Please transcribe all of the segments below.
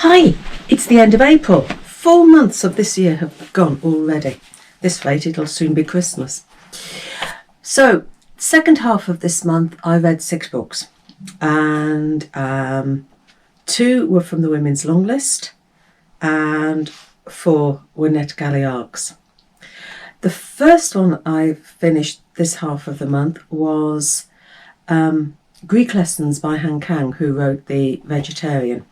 Hi, it's the end of April. 4 months of this year have gone already. This rate, it'll soon be Christmas. So, second half of this month, I read 6 books. And 2 were from the Women's Long List and 4 were NetGalley arcs. The first one I finished this half of the month was Greek Lessons by Kang, who wrote The Vegetarian.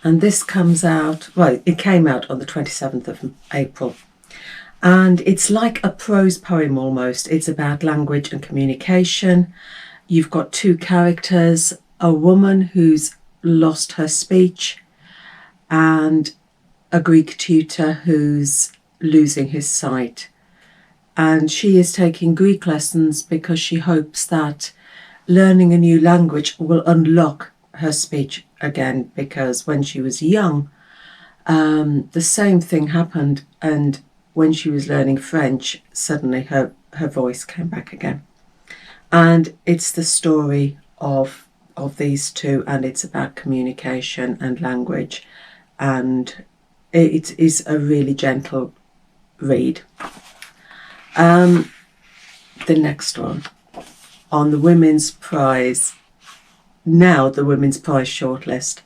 And this comes out, well, it came out on the 27th of April. And it's like a prose poem almost. It's about language and communication. You've got 2 characters, a woman who's lost her speech and a Greek tutor who's losing his sight. And she is taking Greek lessons because she hopes that learning a new language will unlock her speech again, because when she was young, the same thing happened, and when she was learning French, suddenly her voice came back again. And it's the story of these 2, and it's about communication and language, and it is a really gentle read. The next one, on the Women's Prize, now the Women's Prize shortlist,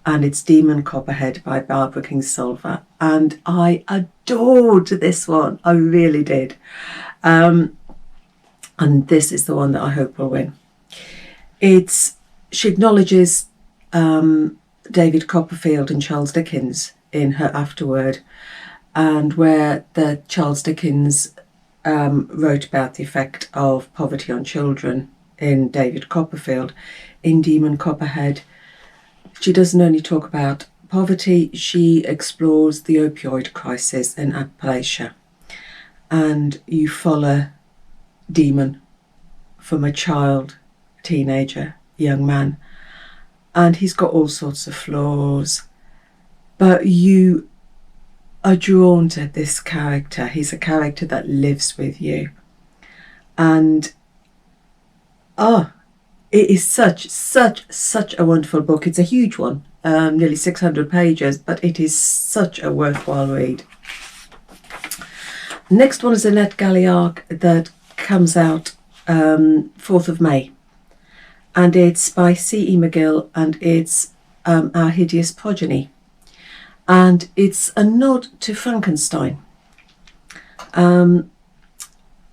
and it's Demon Copperhead by Barbara Kingsolver, and I adored this one. I really did. And this is the one that I hope will win. She acknowledges David Copperfield and Charles Dickens in her afterword, and where the Charles Dickens wrote about the effect of poverty on children in David Copperfield. In Demon Copperhead, she doesn't only talk about poverty, she explores the opioid crisis in Appalachia. And you follow Demon from a child, teenager, young man, and he's got all sorts of flaws, but you are drawn to this character. He's a character that lives with you, and it is such a wonderful book. It's a huge one, nearly 600 pages, but it is such a worthwhile read. Next one is a NetGalley arc that comes out 4th of May, and it's by C.E.MCGILL, and it's our Hideous Progeny, and it's a nod to Frankenstein.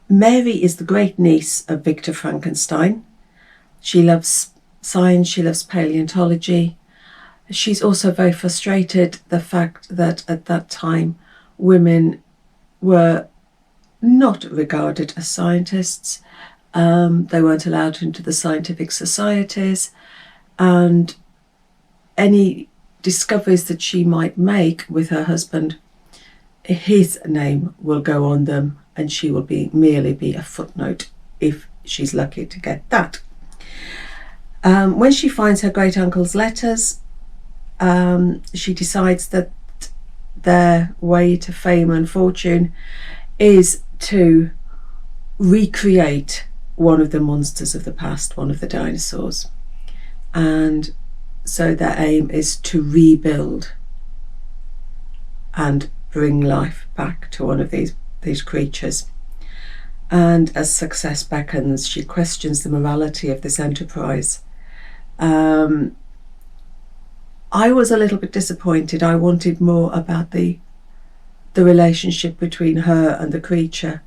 Mary is the great niece of Victor Frankenstein. She loves science, she loves paleontology. She's also very frustrated the fact that at that time women were not regarded as scientists. They weren't allowed into the scientific societies, and any discoveries that she might make with her husband, his name will go on them, and she will merely be a footnote if she's lucky to get that. When she finds her great uncle's letters, she decides that their way to fame and fortune is to recreate one of the monsters of the past, one of the dinosaurs. And so their aim is to rebuild and bring life back to one of these creatures. And as success beckons, she questions the morality of this enterprise. I was a little bit disappointed. I wanted more about the relationship between her and the creature,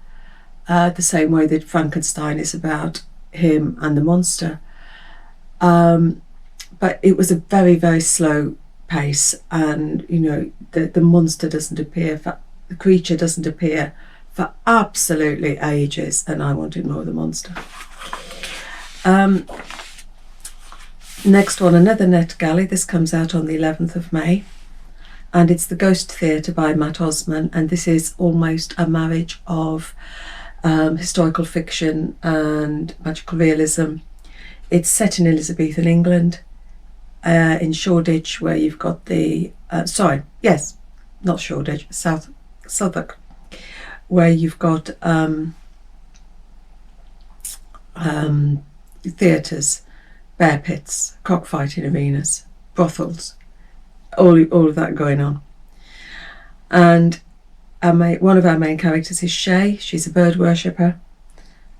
the same way that Frankenstein is about him and the monster. But it was a very, very slow pace, and the monster doesn't appear, the creature doesn't appear for absolutely ages, and I wanted more of the monster. Next one, another NetGalley. This comes out on the 11th of May, and it's The Ghost Theatre by Matt Osman, and this is almost a marriage of historical fiction and magical realism. It's set in Elizabethan England, in Shoreditch, where you've got Southwark, where you've got theatres, bear pits, cockfighting arenas, brothels, all of that going on. And one of our main characters is Shay. She's a bird worshipper.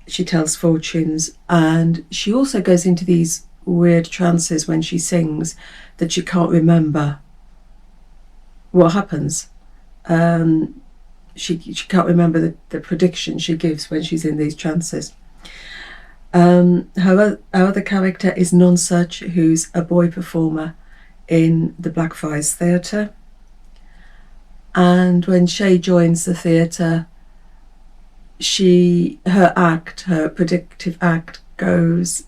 She tells fortunes, and she also goes into these weird trances when she sings that she can't remember what happens. She can't remember the prediction she gives when she's in these trances. Our other character is Nonsuch, who's a boy performer in the Blackfriars Theatre. And when Shay joins the theatre, her predictive act goes,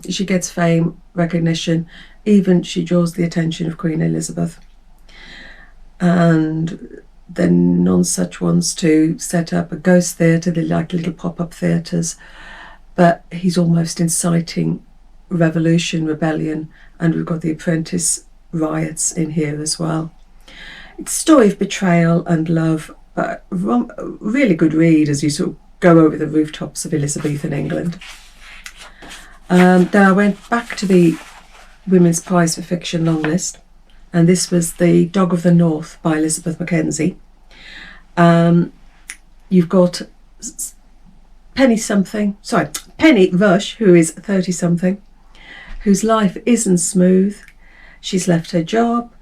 she gets fame, recognition, even she draws the attention of Queen Elizabeth. And then Nonsuch wants to set up a ghost theatre. They like little pop-up theatres, but he's almost inciting revolution, rebellion, and we've got the apprentice riots in here as well. It's a story of betrayal and love, but a really good read as you sort of go over the rooftops of Elizabethan England. Then I went back to the Women's Prize for Fiction long list, and this was The Dog of the North by Elizabeth Mckenzie. You've got Penny Rush, who is 30-something, whose life isn't smooth. She's left her job,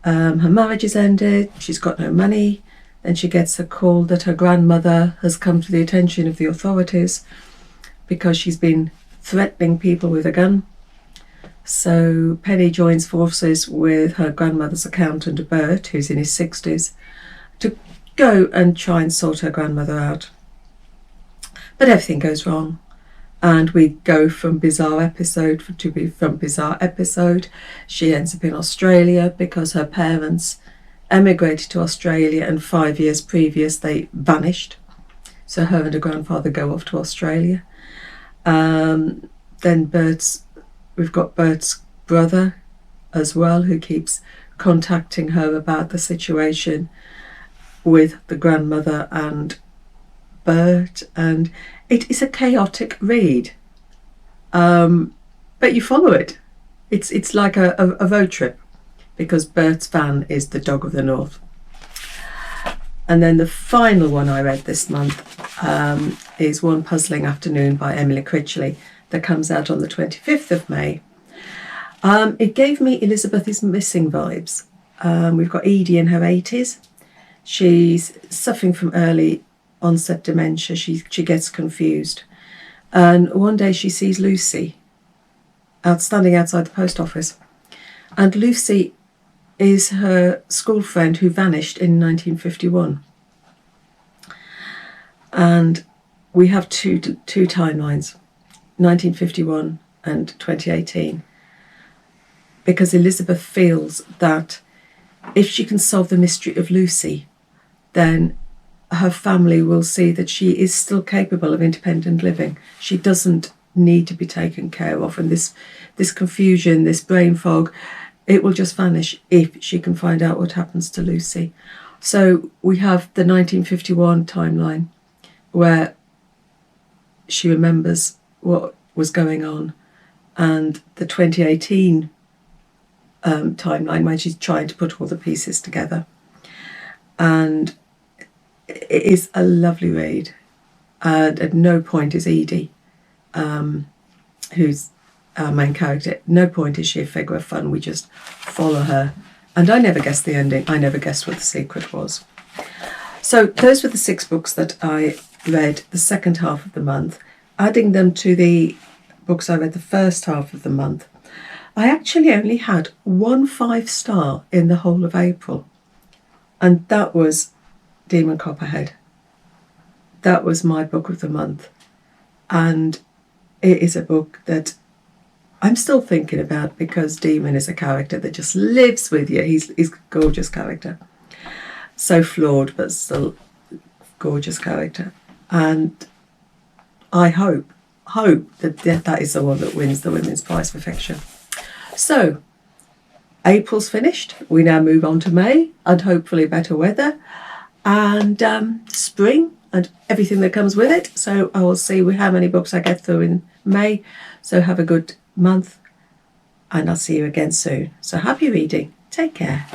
her marriage is ended, she's got no money. Then she gets a call that her grandmother has come to the attention of the authorities because she's been threatening people with a gun. So Penny joins forces with her grandmother's accountant, Bert, who's in his 60s, to go and try and sort her grandmother out. But everything goes wrong, and we go from bizarre episode to bizarre episode. She ends up in Australia because her parents emigrated to Australia, and 5 years previous they vanished. So her and her grandfather go off to Australia. Then we've got Bert's brother as well, who keeps contacting her about the situation with the grandmother and Bert, and it is a chaotic read, but you follow it. It's like a road trip, because Bert's van is The Dog of the North. And then the final one I read this month is One Puzzling Afternoon by Emily Critchley, that comes out on the 25th of May. It gave me Elizabeth is Missing vibes. We've got Edie in her 80s. She's suffering from early onset dementia. She gets confused. And one day she sees Lucy standing outside the post office. And Lucy is her school friend who vanished in 1951. And we have two timelines, 1951 and 2018, because Elizabeth feels that if she can solve the mystery of Lucy, then her family will see that she is still capable of independent living. She doesn't need to be taken care of, and this confusion, this brain fog, it will just vanish if she can find out what happens to Lucy. So we have the 1951 timeline where she remembers what was going on, and the 2018 timeline when she's trying to put all the pieces together. And it is a lovely read, and at no point is Edie, who's our main character, at no point is she a figure of fun. We just follow her, and I never guessed the ending. I never guessed what the secret was. So those were the 6 books that I read the second half of the month. Adding them to the books I read the first half of the month, I actually only had 1 5-star in the whole of April, and that was Demon Copperhead. That was my book of the month, and it is a book that I'm still thinking about, because Demon is a character that just lives with you. He's a gorgeous character, so flawed but still gorgeous character, and I hope that is the one that wins the Women's Prize for Fiction. So April's finished. We now move on to May, and hopefully better weather and spring and everything that comes with it. So I will see how many books I get through in May. So have a good month. and I'll see you again soon. So happy reading. Take care.